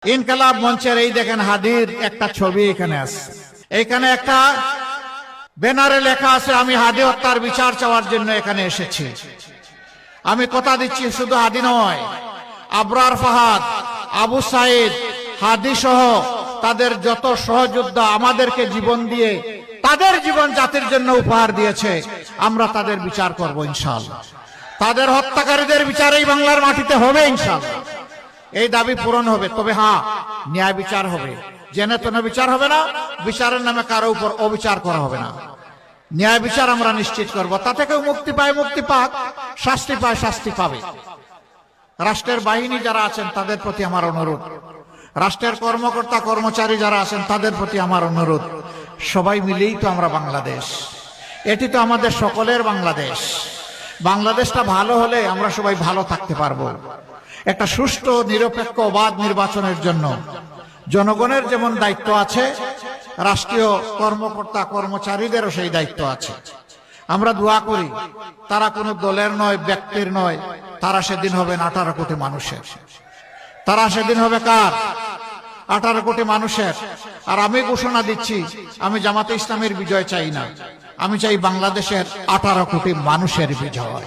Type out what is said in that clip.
ইনকালাব মঞ্চের এই দেখেন হাদির একটা ছবি এখানে আছে। এখানে একটা ব্যানারে লেখা আছে, আমি হাদি হত্যার বিচার চাওয়ার জন্য এখানে এসেছি। আমি কথা দিচ্ছি, শুধু হাদি নয়, আবরার ফাহাদ, আবু সাইদ, হাদি সহ তাদের যত সহযোদ্ধা আমাদেরকে জীবন দিয়ে তাদের জীবন জাতির জন্য উপহার দিয়েছে, আমরা তাদের বিচার করব ইনশাআল্লাহ। তাদের হত্যাকারীদের বিচার এই বাংলার মাটিতে হবে ইনশাআল্লাহ। এই দাবি পূরণ হবে, তবে হ্যাঁ, ন্যায় বিচার হবে, জেনে তেনে বিচার হবে না, বিচারের নামে কারো উপর অবিচার করা হবে না। ন্যায় বিচার আমরা নিশ্চিত করব, তাতে কেউ মুক্তি পায় মুক্তি পাক, শাস্তি পায় শাস্তি পাবে। রাষ্ট্রের বাহিনী যারা আছেন তাদের প্রতি আমার অনুরোধ, রাষ্ট্রের কর্মকর্তা কর্মচারী যারা আছেন তাদের প্রতি আমার অনুরোধ, সবাই মিলেই তো আমরা বাংলাদেশ, এটি তো আমাদের সকলের বাংলাদেশ। বাংলাদেশটা ভালো হলে আমরা সবাই ভালো থাকতে পারবো। একটা সুষ্ঠু নিরপেক্ষ অবাধ নির্বাচনের জন্য জনগণের যেমন দায়িত্ব আছে, রাষ্ট্রীয় কর্মকর্তা কর্মচারীদেরও সেই দায়িত্ব আছে। আমরা দোয়া করি তারা কোনো দলের নয়, ব্যক্তির নয়, তারা সেদিন হবেন 18 কোটি মানুষের। তারা সেদিন হবে কার? 18 কোটি মানুষের। আর আমি ঘোষণা দিচ্ছি, আমি জামাতে ইসলামের বিজয় চাই না, আমি চাই বাংলাদেশের 18 কোটি মানুষের বিজয়।